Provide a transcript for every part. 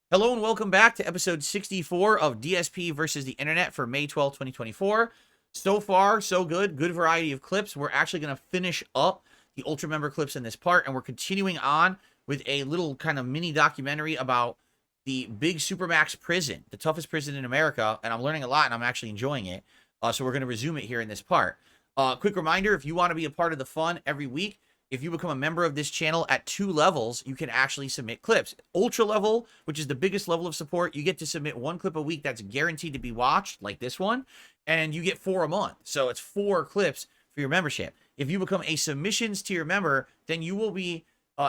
Hello and welcome back to episode 64 of DSP versus the Internet for May 12th, 2024. So far, so good. Good variety of clips. We're actually going to finish up the Ultra Member clips in this part, and we're continuing on with a little kind of mini documentary about the big Supermax prison, the toughest prison in America, and I'm learning a lot, and I'm actually enjoying it. So we're going to resume it here in this part. Quick reminder, if you want to be a part of the fun every week, if you become a member of this channel at 2 levels, you can actually submit clips. Ultra level, which is the biggest level of support, you get to submit 1 clip a week that's guaranteed to be watched, like this one, and you get 4 a month. So it's 4 clips for your membership. If you become a submissions tier member, then you will be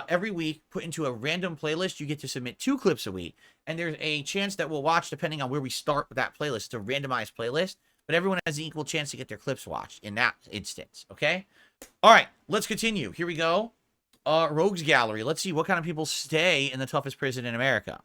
every week put into a random playlist. You get to submit 2 clips a week, and there's a chance that we'll watch depending on where we start with that playlist. It's a randomized playlist, but everyone has an equal chance to get their clips watched in that instance, okay? All right, let's continue. Here we go. Rogues Gallery. Let's see what kind of people stay in the toughest prison in America.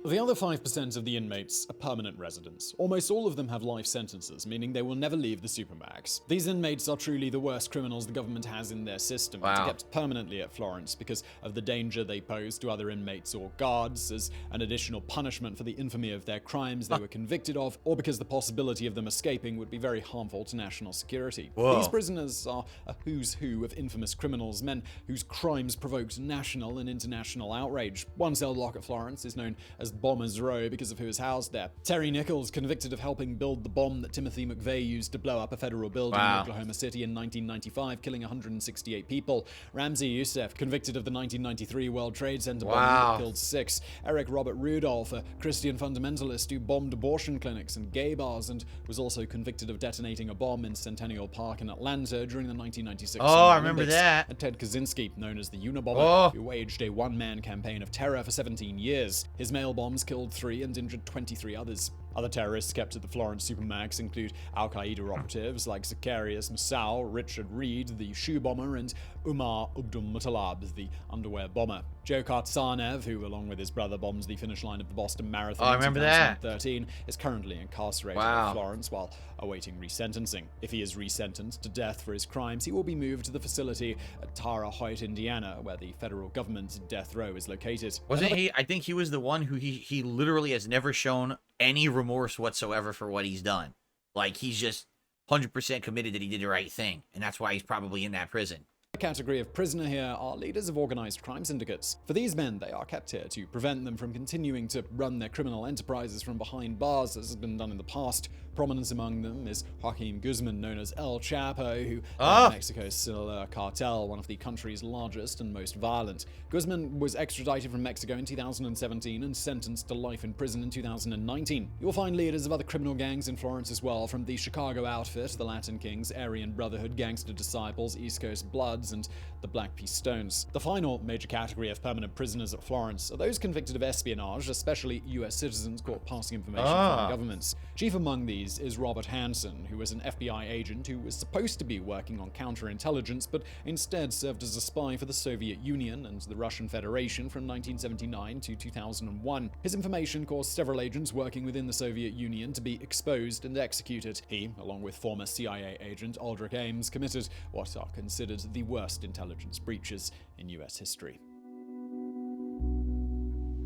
The other 5% of the inmates are permanent residents. Almost all of them have life sentences, meaning they will never leave the Supermax. These inmates are truly the worst criminals the government has in their system, and are kept permanently at Florence because of the danger they pose to other inmates or guards, as an additional punishment for the infamy of their crimes they were convicted of, or because the possibility of them escaping would be very harmful to national security. These prisoners are a who's who of infamous criminals, men whose crimes provoked national and international outrage. One cell block at Florence is known as Bombers Row because of who is housed there. Terry Nichols, convicted of helping build the bomb that Timothy McVeigh used to blow up a federal building in Oklahoma City in 1995, killing 168 people. Ramsey Youssef, convicted of the 1993 World Trade Center bomb that killed 6. Eric Robert Rudolph, a Christian fundamentalist who bombed abortion clinics and gay bars, and was also convicted of detonating a bomb in Centennial Park in Atlanta during the 1996 I remember that. And Ted Kaczynski, known as the Unabomber, who waged a one-man campaign of terror for 17 years. His mail bombs killed 3 and injured 23 others. Other terrorists kept at the Florence Supermax include Al-Qaeda operatives like Zacharias Moussaoui, Richard Reed, the shoe bomber, and Umar Abdul-Muttalab, the underwear bomber. Joe Kartsanev, who along with his brother bombed the finish line of the Boston Marathon in 2013, is currently incarcerated at Florence while awaiting resentencing. If he is resentenced to death for his crimes, he will be moved to the facility at Terre Haute, Indiana, where the federal government's death row is located. Wasn't he? I think he was the one who he literally has never shown any remorse whatsoever for what he's done. Like, he's just 100% committed that he did the right thing, and that's why he's probably in that prison. The category of prisoner here are leaders of organized crime syndicates. For these men, they are kept here to prevent them from continuing to run their criminal enterprises from behind bars, as has been done in the past. Prominence among them is Joaquin Guzman, known as El Chapo, who led Mexico's Sinaloa cartel, one of the country's largest and most violent. Guzman was extradited from Mexico in 2017 and sentenced to life in prison in 2019. You'll find leaders of other criminal gangs in Florence as well, from the Chicago Outfit, the Latin Kings, Aryan Brotherhood, Gangster Disciples, East Coast Bloods, and the Black Stones. The final major category of permanent prisoners at Florence are those convicted of espionage, especially US citizens caught passing information from governments. Chief among these is Robert Hansen, who was an FBI agent who was supposed to be working on counterintelligence, but instead served as a spy for the Soviet Union and the Russian Federation from 1979 to 2001. His information caused several agents working within the Soviet Union to be exposed and executed. He, along with former CIA agent Aldrich Ames, committed what are considered the worst intelligence breaches in US history.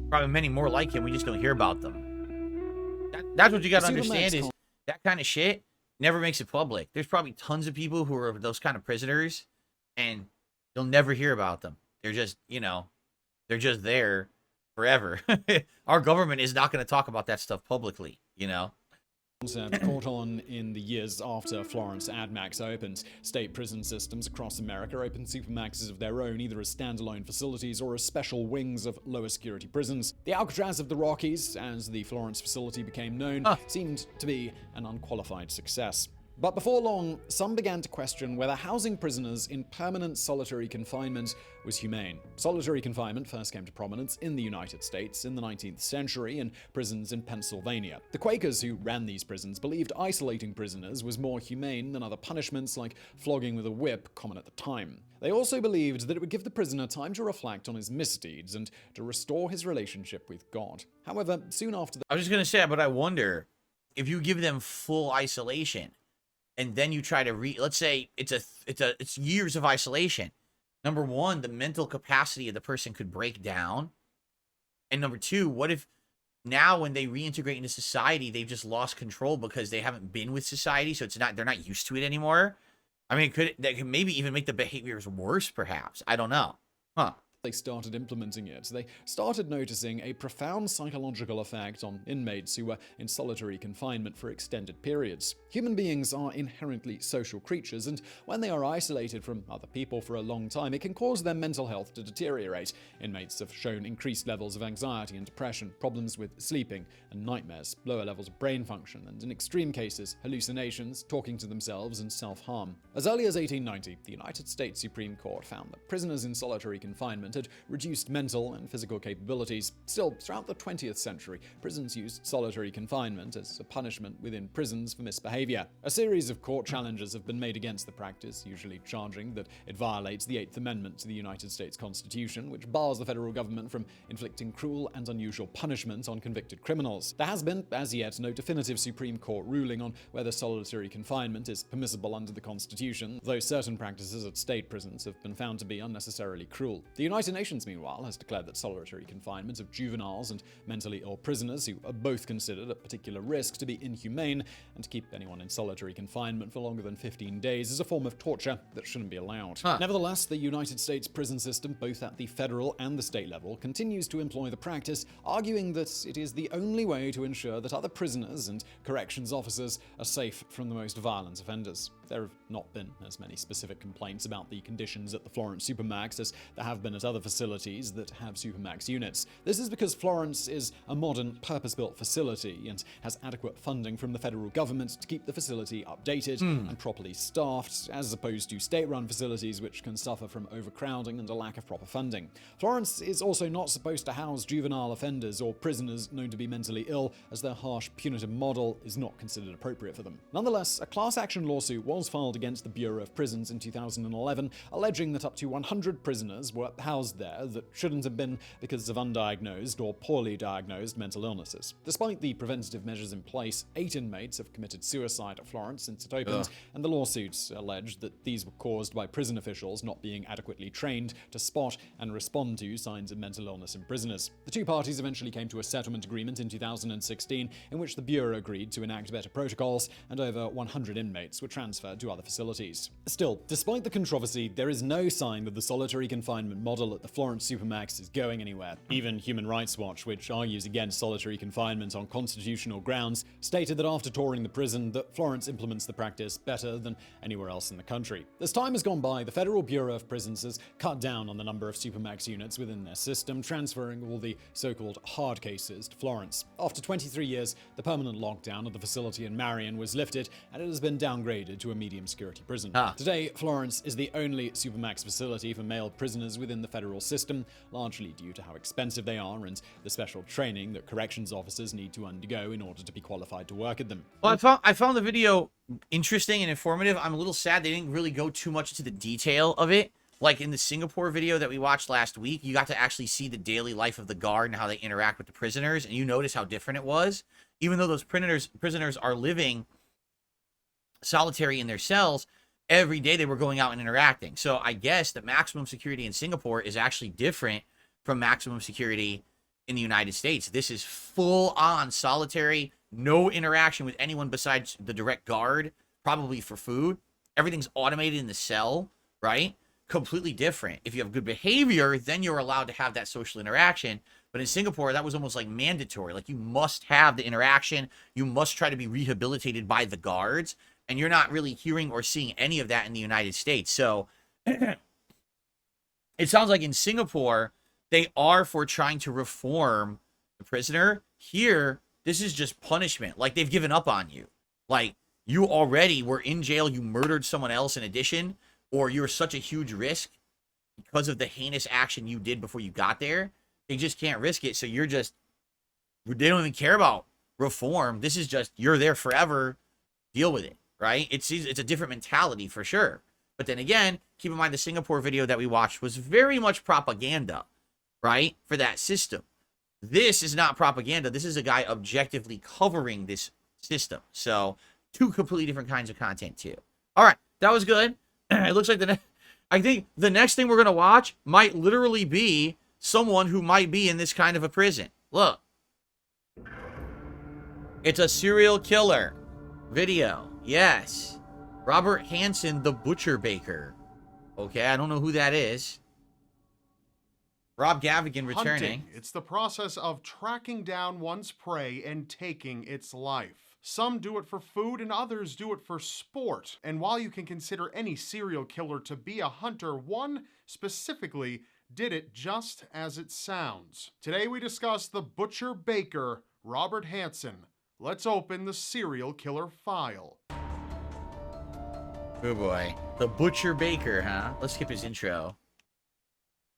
Probably many more like him, we just don't hear about them. That's what you got to understand is that kind of shit never makes it public. There's probably tons of people who are those kind of prisoners, and you'll never hear about them. They're just, they're just there forever. Our government is not going to talk about that stuff publicly, Caught on in the years after Florence AdMax opened. State prison systems across America opened supermaxes of their own, either as standalone facilities or as special wings of lower security prisons. The Alcatraz of the Rockies, as the Florence facility became known, seemed to be an unqualified success. But before long, some began to question whether housing prisoners in permanent solitary confinement was humane. Solitary confinement first came to prominence in the United States in the 19th century in prisons in Pennsylvania. The Quakers who ran these prisons believed isolating prisoners was more humane than other punishments like flogging with a whip, common at the time. They also believed that it would give the prisoner time to reflect on his misdeeds and to restore his relationship with God. However, soon after I was just going to say, but I wonder if you give them full isolation, and then you try to let's say it's years of isolation. number one, the mental capacity of the person could break down. And number two, what if now when they reintegrate into society, they've just lost control because they haven't been with society, so they're not used to it anymore. I mean, that could maybe even make the behaviors worse, perhaps. I don't know. Huh. They started implementing it, they started noticing a profound psychological effect on inmates who were in solitary confinement for extended periods. Human beings are inherently social creatures, and when they are isolated from other people for a long time, it can cause their mental health to deteriorate. Inmates have shown increased levels of anxiety and depression, problems with sleeping and nightmares, lower levels of brain function, and in extreme cases, hallucinations, talking to themselves, and self-harm. As early as 1890, the United States Supreme Court found that prisoners in solitary confinement had reduced mental and physical capabilities. Still, throughout the 20th century, prisons used solitary confinement as a punishment within prisons for misbehavior. A series of court challenges have been made against the practice, usually charging that it violates the 8th Amendment to the United States Constitution, which bars the federal government from inflicting cruel and unusual punishment on convicted criminals. There has been, as yet, no definitive Supreme Court ruling on whether solitary confinement is permissible under the Constitution, though certain practices at state prisons have been found to be unnecessarily cruel. The United Nations, meanwhile, has declared that solitary confinement of juveniles and mentally ill prisoners, who are both considered at particular risk, to be inhumane, and to keep anyone in solitary confinement for longer than 15 days is a form of torture that shouldn't be allowed. Nevertheless, the United States prison system, both at the federal and the state level, continues to employ the practice, arguing that it is the only way to ensure that other prisoners and corrections officers are safe from the most violent offenders. There have not been as many specific complaints about the conditions at the Florence Supermax as there have been at other facilities that have Supermax units. This is because Florence is a modern, purpose-built facility and has adequate funding from the federal government to keep the facility updated and properly staffed, as opposed to state-run facilities which can suffer from overcrowding and a lack of proper funding. Florence is also not supposed to house juvenile offenders or prisoners known to be mentally ill, as their harsh, punitive model is not considered appropriate for them. Nonetheless, a class action lawsuit was filed against the Bureau of Prisons in 2011, alleging that up to 100 prisoners were housed there that shouldn't have been because of undiagnosed or poorly diagnosed mental illnesses. Despite the preventative measures in place, 8 inmates have committed suicide at Florence since it opened, and the lawsuits alleged that these were caused by prison officials not being adequately trained to spot and respond to signs of mental illness in prisoners. The two parties eventually came to a settlement agreement in 2016, in which the Bureau agreed to enact better protocols, and over 100 inmates were transferred to other facilities. Still, despite the controversy, there is no sign that the solitary confinement model at the Florence Supermax is going anywhere. Even Human Rights Watch, which argues against solitary confinement on constitutional grounds, stated that after touring the prison, that Florence implements the practice better than anywhere else in the country. As time has gone by, the Federal Bureau of Prisons has cut down on the number of Supermax units within their system, transferring all the so-called hard cases to Florence. After 23 years, the permanent lockdown of the facility in Marion was lifted, and it has been downgraded to a medium security prison. Today, Florence is the only Supermax facility for male prisoners within the federal system, largely due to how expensive they are and the special training that corrections officers need to undergo in order to be qualified to work at them. Well, I found the video interesting and informative. I'm a little sad they didn't really go too much into the detail of it. Like in the Singapore video that we watched last week, you got to actually see the daily life of the guard and how they interact with the prisoners, and you notice how different it was. Even though those prisoners are living solitary in their cells, every day they were going out and interacting. So I guess the maximum security in Singapore is actually different from maximum security in the United States. This is full on solitary, no interaction with anyone besides the direct guard, probably for food. Everything's automated in the cell, right? Completely different. If you have good behavior, then you're allowed to have that social interaction. But in Singapore, that was almost like mandatory. Like, you must have the interaction. You must try to be rehabilitated by the guards. And you're not really hearing or seeing any of that in the United States. So it sounds like in Singapore, they are for trying to reform the prisoner. Here, this is just punishment. Like, they've given up on you. Like, you already were in jail. You murdered someone else in addition. Or you're such a huge risk because of the heinous action you did before you got there. They just can't risk it. So you're just, they don't even care about reform. This is just, you're there forever. Deal with it, right? It's a different mentality for sure. But then again, keep in mind the Singapore video that we watched was very much propaganda, right? For that system. This is not propaganda. This is a guy objectively covering this system. So two completely different kinds of content too. All right. That was good. It looks like I think the next thing we're going to watch might literally be someone who might be in this kind of a prison. Look. It's a serial killer video. Yes. Robert Hansen, the Butcher Baker. Okay, I don't know who that is. Rob Gavigan returning. Hunting. It's the process of tracking down one's prey and taking its life. Some do it for food and others do it for sport. And while you can consider any serial killer to be a hunter, one specifically did it just as it sounds. Today we discuss the Butcher Baker, Robert Hansen. Let's open the serial killer file. Oh boy. The Butcher Baker, huh? Let's skip his intro.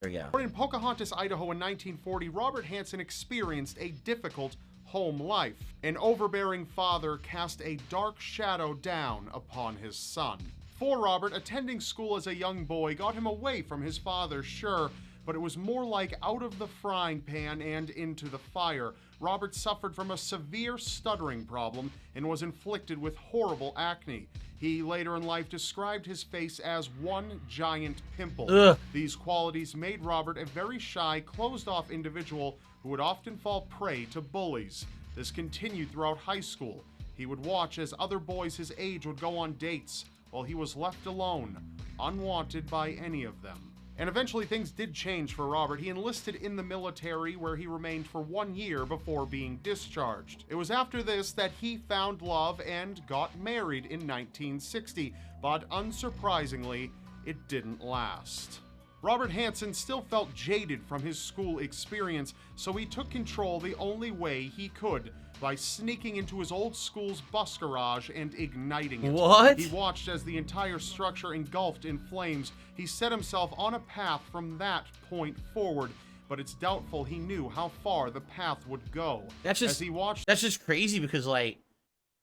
There we go. Born in Pocahontas, Idaho in 1940, Robert Hansen experienced a difficult home life. An overbearing father cast a dark shadow down upon his son. For Robert, attending school as a young boy got him away from his father, sure, but it was more like out of the frying pan and into the fire. Robert suffered from a severe stuttering problem and was inflicted with horrible acne. He later in life described his face as one giant pimple. Ugh. These qualities made Robert a very shy, closed-off individual who would often fall prey to bullies. This continued throughout high school. He would watch as other boys his age would go on dates, while he was left alone, unwanted by any of them. And eventually things did change for Robert. He enlisted in the military, where he remained for 1 year before being discharged. It was after this that he found love and got married in 1960, but unsurprisingly, it didn't last. Robert Hansen still felt jaded from his school experience, so he took control the only way he could, by sneaking into his old school's bus garage and igniting it. What? He watched as the entire structure engulfed in flames. He set himself on a path from that point forward, but it's doubtful he knew how far the path would go. That's just, as he watched that's just crazy because, like,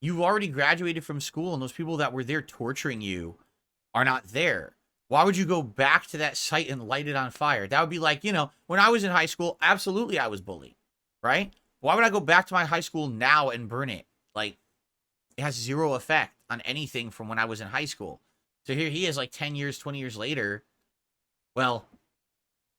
you already graduated from school and those people that were there torturing you are not there. Why would you go back to that site and light it on fire? That would be like, you know, when I was in high school, absolutely I was bullied, right? Why would I go back to my high school now and burn it? Like, it has zero effect on anything from when I was in high school. So here he is, like 10 years, 20 years later. Well,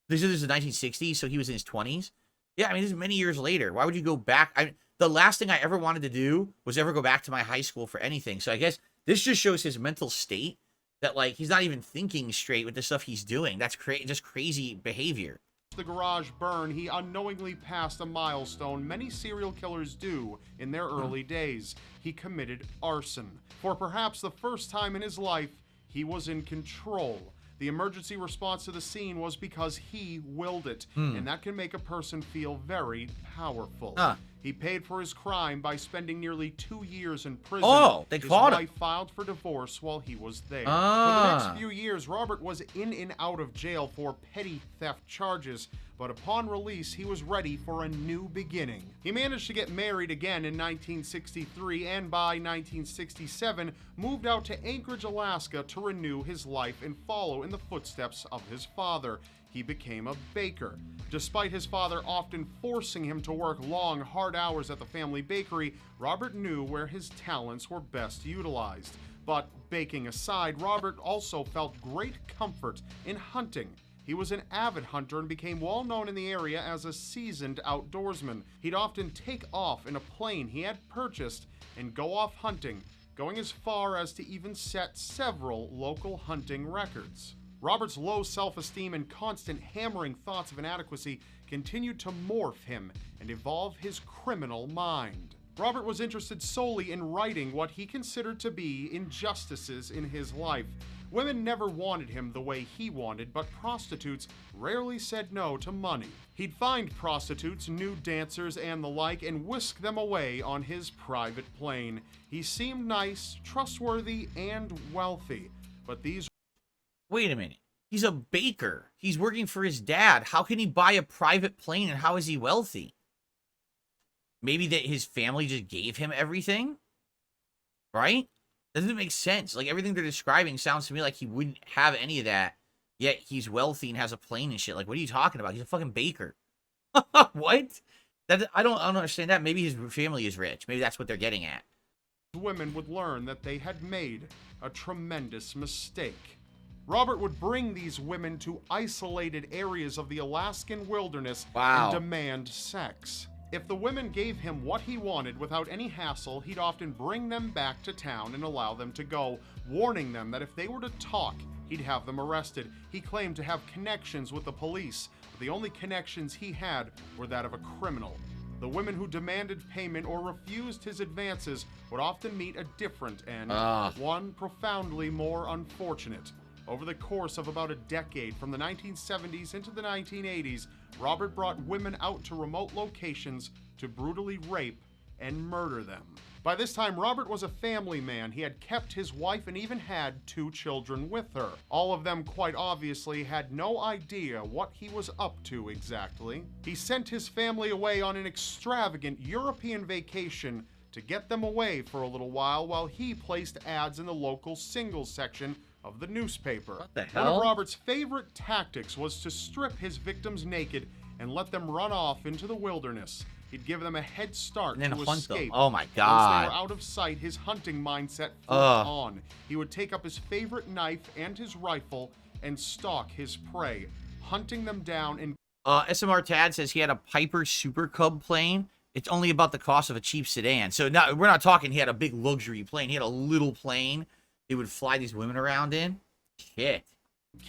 this is the 1960s, so he was in his 20s. Yeah, I mean, this is many years later. Why would you go back? The last thing I ever wanted to do was ever go back to my high school for anything. So I guess this just shows his mental state, that, like, he's not even thinking straight with the stuff he's doing. That's just crazy behavior. the garage burn, he unknowingly passed a milestone many serial killers do in their early days. He committed arson. For perhaps the first time in his life, he was in control. The emergency response to the scene was because he willed it, and that can make a person feel very powerful. He paid for his crime by spending nearly 2 years in prison. Oh, they caught him. His wife filed for divorce while he was there. For the next few years, Robert was in and out of jail for petty theft charges, but upon release, he was ready for a new beginning. He managed to get married again in 1963, and by 1967, moved out to Anchorage, Alaska to renew his life and follow in the footsteps of his father. He became a baker. Despite his father often forcing him to work long, hard hours at the family bakery, Robert knew where his talents were best utilized. But baking aside, Robert also felt great comfort in hunting. He was an avid hunter and became well known in the area as a seasoned outdoorsman. He'd often take off in a plane he had purchased and go off hunting, going as far as to even set several local hunting records. Robert's low self-esteem and constant hammering thoughts of inadequacy continued to morph him and evolve his criminal mind. Robert was interested solely in righting what he considered to be injustices in his life. Women never wanted him the way he wanted, but prostitutes rarely said no to money. He'd find prostitutes, nude dancers, and the like, and whisk them away on his private plane. He seemed nice, trustworthy, and wealthy, but these... Wait a minute. He's a baker. He's working for his dad. How can he buy a private plane, and how is he wealthy? Maybe that his family just gave him everything? Right? Doesn't make sense. Like, everything they're describing sounds to me like he wouldn't have any of that, yet he's wealthy and has a plane and shit. Like, what are you talking about? He's a fucking baker. What? I don't understand that. Maybe his family is rich. Maybe that's what they're getting at. Women would learn that they had made a tremendous mistake. Robert would bring these women to isolated areas of the Alaskan wilderness Wow. and demand sex. If the women gave him what he wanted without any hassle, he'd often bring them back to town and allow them to go, warning them that if they were to talk, he'd have them arrested. He claimed to have connections with the police, but the only connections he had were that of a criminal. The women who demanded payment or refused his advances would often meet a different end, one profoundly more unfortunate. Over the course of about a decade, from the 1970s into the 1980s, Robert brought women out to remote locations to brutally rape and murder them. By this time, Robert was a family man. He had kept his wife and even had 2 children with her. All of them, quite obviously, had no idea what he was up to exactly. He sent his family away on an extravagant European vacation to get them away for a little while he placed ads in the local singles section of the newspaper. What the hell? One of Robert's favorite tactics was to strip his victims naked and let them run off into the wilderness. He'd give them a head start And then to hunt escape. them. Oh my Once they God. were out of sight, his hunting mindset flipped on. He would take up his favorite knife and his rifle and stalk his prey, hunting them down and SMR Tad says he had a Piper Super Cub plane. It's only about the cost of a cheap sedan. So we're not talking he had a big luxury plane. He had a little plane he would fly these women around in. Shit.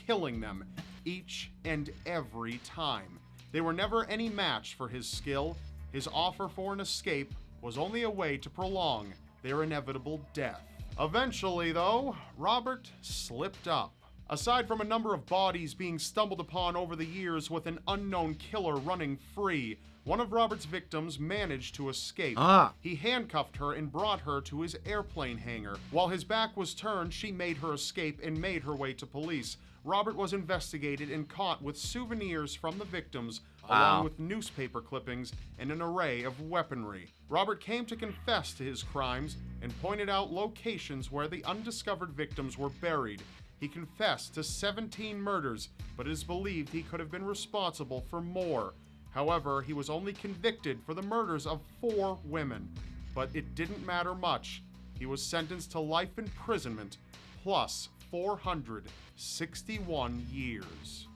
killing them each and every time. They were never any match for his skill. His offer for an escape was only a way to prolong their inevitable death. Eventually, though, Robert slipped up. Aside from a number of bodies being stumbled upon over the years with an unknown killer running free, one of Robert's victims managed to escape. He handcuffed her and brought her to his airplane hangar. While his back was turned, she made her escape and made her way to police. Robert was investigated and caught with souvenirs from the victims, along with newspaper clippings and an array of weaponry. Robert came to confess to his crimes and pointed out locations where the undiscovered victims were buried. He confessed to 17 murders, but it is believed he could have been responsible for more. However, he was only convicted for the murders of 4 women. But it didn't matter much. He was sentenced to life imprisonment, plus 461 years.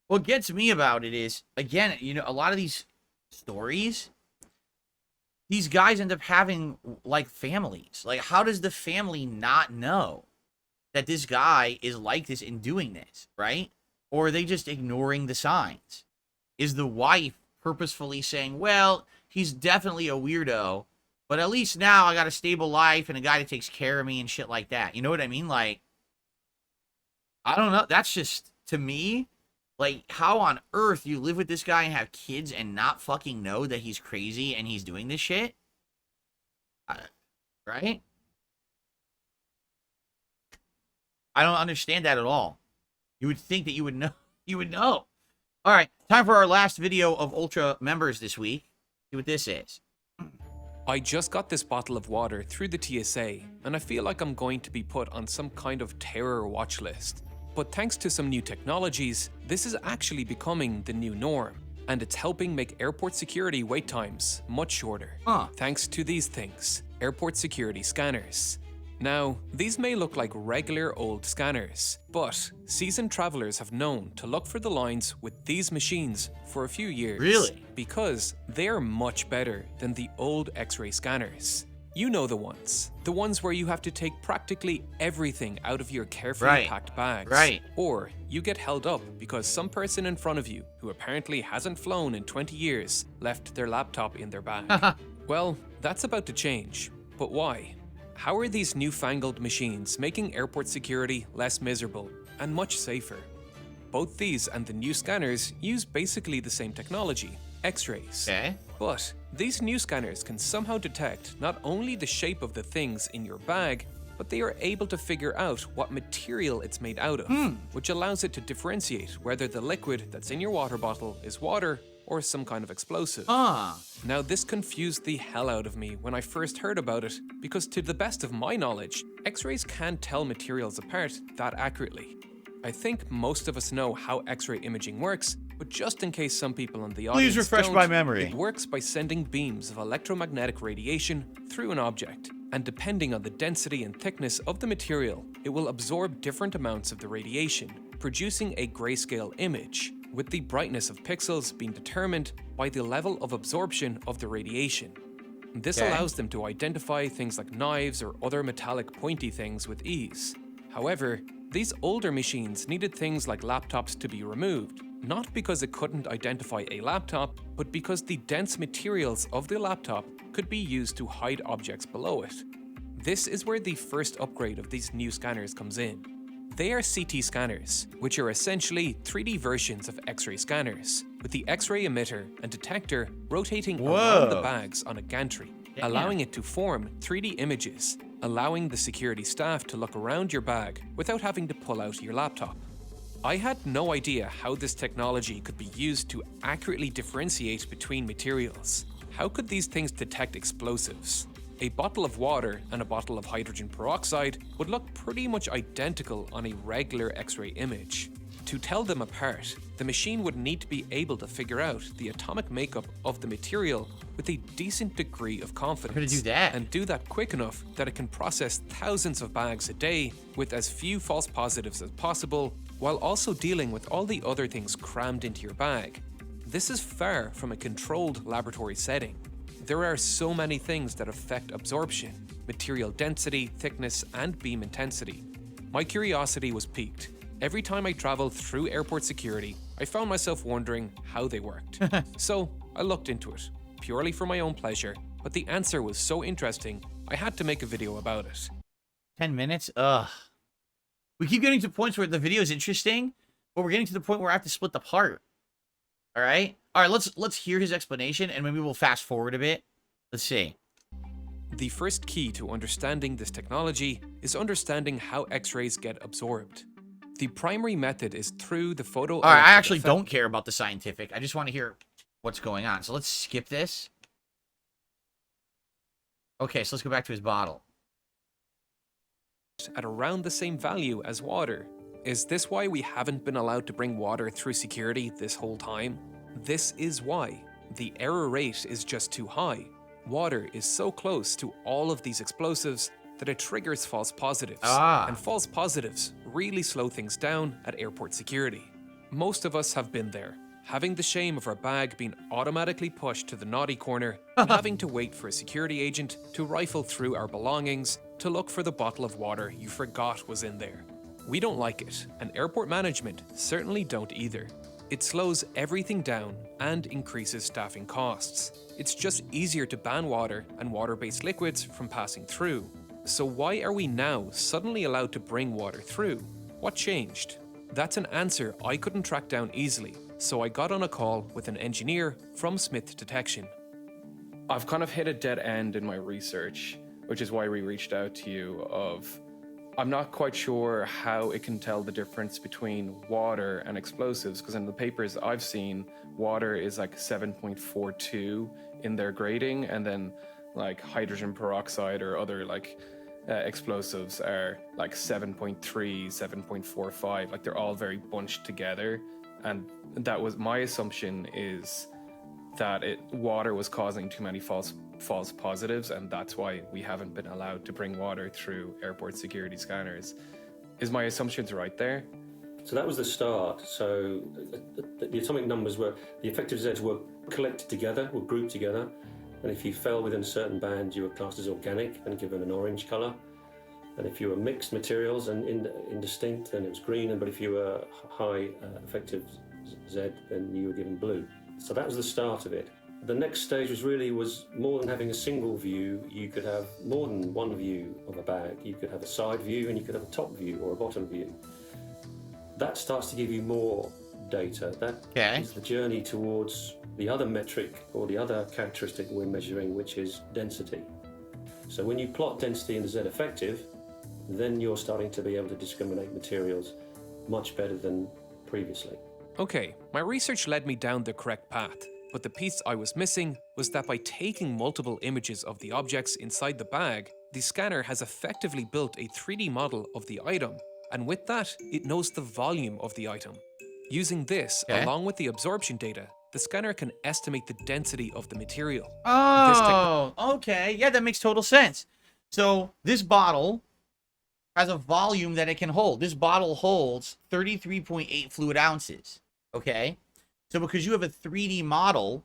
What gets me about it is, again, you know, a lot of these stories, these guys end up having, like, families. Like, how does the family not know that this guy is like this and doing this, right? Or are they just ignoring the signs? Is the wife purposefully saying, well, he's definitely a weirdo, but at least now I got a stable life and a guy that takes care of me and shit like that. You know what I mean? Like, I don't know. That's just, to me, like, how on earth you live with this guy and have kids and not fucking know that he's crazy and he's doing this shit? Right? I don't understand that at all. You would think that you would know. You would know. All right, time for our last video of Ultra members this week. See what this is. I just got this bottle of water through the TSA, and I feel like I'm going to be put on some kind of terror watch list. But thanks to some new technologies, this is actually becoming the new norm, and it's helping make airport security wait times much shorter. Thanks to these things, airport security scanners. Now, these may look like regular old scanners, but seasoned travelers have known to look for the lines with these machines for a few years. Really? Because they're much better than the old X-ray scanners. You know the ones where you have to take practically everything out of your carefully packed bags. Right. Or you get held up because some person in front of you, who apparently hasn't flown in 20 years, left their laptop in their bag. Well, that's about to change. But why? How are these newfangled machines making airport security less miserable and much safer? Both these and the new scanners use basically the same technology, X-rays. Okay. But these new scanners can somehow detect not only the shape of the things in your bag, but they are able to figure out what material it's made out of, which allows it to differentiate whether the liquid that's in your water bottle is water or some kind of explosive. Now, this confused the hell out of me when I first heard about it, because to the best of my knowledge, X-rays can't tell materials apart that accurately. I think most of us know how X-ray imaging works, but just in case some people in the audience Please refresh don't, my memory. It works by sending beams of electromagnetic radiation through an object, and depending on the density and thickness of the material, it will absorb different amounts of the radiation, producing a grayscale image, with the brightness of pixels being determined by the level of absorption of the radiation. This allows them to identify things like knives or other metallic pointy things with ease. However, these older machines needed things like laptops to be removed, not because it couldn't identify a laptop, but because the dense materials of the laptop could be used to hide objects below it. This is where the first upgrade of these new scanners comes in. They are CT scanners, which are essentially 3D versions of X-ray scanners, with the X-ray emitter and detector rotating around the bags on a gantry, allowing it to form 3D images, allowing the security staff to look around your bag without having to pull out your laptop. I had no idea how this technology could be used to accurately differentiate between materials. How could these things detect explosives? A bottle of water and a bottle of hydrogen peroxide would look pretty much identical on a regular X-ray image. To tell them apart, the machine would need to be able to figure out the atomic makeup of the material with a decent degree of confidence. And do that quick enough that it can process thousands of bags a day with as few false positives as possible, while also dealing with all the other things crammed into your bag. This is far from a controlled laboratory setting. There are so many things that affect absorption, material density, thickness, and beam intensity. My curiosity was piqued. Every time I traveled through airport security, I found myself wondering how they worked. So I looked into it, purely for my own pleasure, but the answer was so interesting, I had to make a video about it. 10 minutes? Ugh. We keep getting to points where the video is interesting, but we're getting to the point where I have to split the part. All right? All right, let's hear his explanation, and maybe we'll fast forward a bit. Let's see. The first key to understanding this technology is understanding how X-rays get absorbed. The primary method is through the photo. All right, I actually don't care about the scientific. I just want to hear what's going on. So let's skip this. Okay, so let's go back to his bottle. At around the same value as water. Is this why we haven't been allowed to bring water through security this whole time? This is why. The error rate is just too high. Water is so close to all of these explosives that it triggers false positives. And false positives really slow things down at airport security. Most of us have been there, having the shame of our bag being automatically pushed to the naughty corner and having to wait for a security agent to rifle through our belongings to look for the bottle of water you forgot was in there. We don't like it, and airport management certainly don't either. It slows everything down and increases staffing costs. It's just easier to ban water and water-based liquids from passing through. So why are we now suddenly allowed to bring water through? What changed? That's an answer I couldn't track down easily, so I got on a call with an engineer from Smith Detection. I've kind of hit a dead end in my research, which is why we reached out to you. I'm not quite sure how it can tell the difference between water and explosives, because in the papers I've seen, water is like 7.42 in their grading, and then like hydrogen peroxide or other like explosives are like 7.3, 7.45, like they're all very bunched together. And that was my assumption, is that water was causing too many false positives, and that's why we haven't been allowed to bring water through airport security scanners. Is my assumptions right there? So that was the start. So the atomic numbers were, the effective Zs were collected together, were grouped together, and if you fell within a certain band, you were classed as organic and given an orange color. And if you were mixed materials and indistinct, then it was green. But if you were high effective Z, then you were given blue. So that was the start of it. The next stage was more than having a single view. You could have more than one view of a bag. You could have a side view, and you could have a top view or a bottom view. That starts to give you more data. That is the journey towards the other metric or the other characteristic we're measuring, which is density. So when you plot density in the Z effective, then you're starting to be able to discriminate materials much better than previously. Okay, my research led me down the correct path, but the piece I was missing was that by taking multiple images of the objects inside the bag, the scanner has effectively built a 3D model of the item, and with that, it knows the volume of the item. Using this, along with the absorption data, the scanner can estimate the density of the material. Oh, okay. Yeah, that makes total sense. So this bottle has a volume that it can hold. This bottle holds 33.8 fluid ounces, okay? So because you have a 3D model,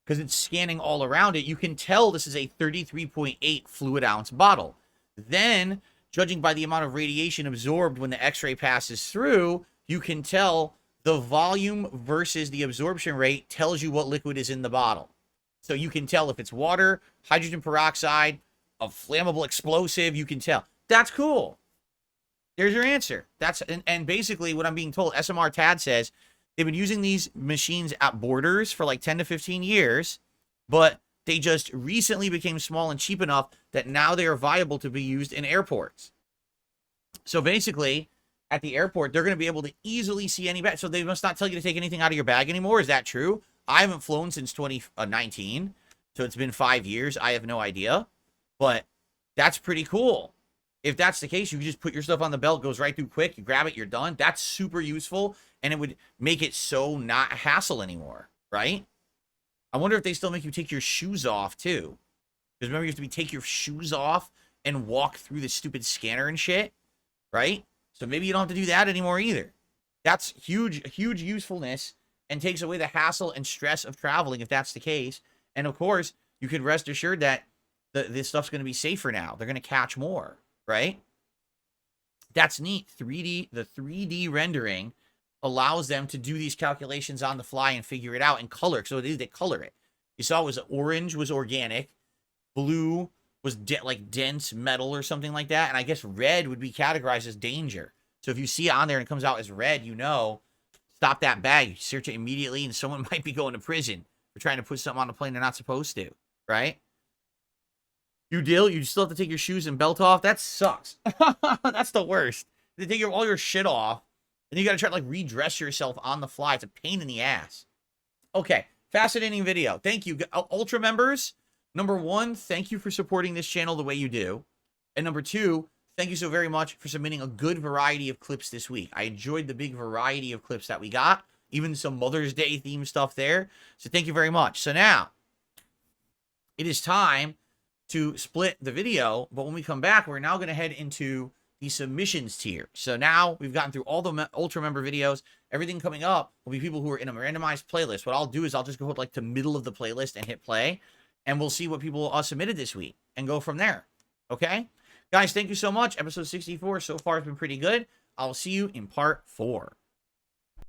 because it's scanning all around it, you can tell this is a 33.8 fluid ounce bottle. Then, judging by the amount of radiation absorbed when the X-ray passes through, you can tell the volume versus the absorption rate tells you what liquid is in the bottle. So you can tell if it's water, hydrogen peroxide, a flammable explosive, you can tell. That's cool. There's your answer. And basically what I'm being told, SMR Tad says, they've been using these machines at borders for like 10 to 15 years, but they just recently became small and cheap enough that now they are viable to be used in airports. So basically, at the airport, they're going to be able to easily see any bag. So they must not tell you to take anything out of your bag anymore. Is that true? I haven't flown since 2019, so it's been 5 years. I have no idea, but that's pretty cool. If that's the case, you can just put your stuff on the belt, goes right through quick, you grab it, you're done. That's super useful, and it would make it so not a hassle anymore, right? I wonder if they still make you take your shoes off, too. Because remember, you have to take your shoes off and walk through the stupid scanner and shit, right? So maybe you don't have to do that anymore either. That's huge usefulness and takes away the hassle and stress of traveling if that's the case. And, of course, you can rest assured that this stuff's going to be safer now. They're going to catch more. Right? That's neat. The 3D rendering allows them to do these calculations on the fly and figure it out in color. So they color it. You saw it was orange was organic, blue was like dense metal or something like that, and I guess red would be categorized as danger. So if you see it on there and it comes out as red, you know, stop that bag, search it immediately, and someone might be going to prison for trying to put something on the plane they're not supposed to. Right? You still have to take your shoes and belt off. That sucks. That's the worst. They take all your shit off, and you got to try to like redress yourself on the fly. It's a pain in the ass. Okay, fascinating video. Thank you, Ultra members. Number one, thank you for supporting this channel the way you do, and number two, thank you so very much for submitting a good variety of clips this week. I enjoyed the big variety of clips that we got, even some Mother's Day themed stuff there. So thank you very much. So now it is time to split the video, but when we come back, we're now going to head into the submissions tier. So now we've gotten through all the Ultra member videos. Everything coming up will be people who are in a randomized playlist. What I'll do is I'll just go up like to middle of the playlist and hit play, and we'll see what people submitted this week and go from there. Okay? Guys, thank you so much. Episode 64 so far has been pretty good. I'll see you in part 4.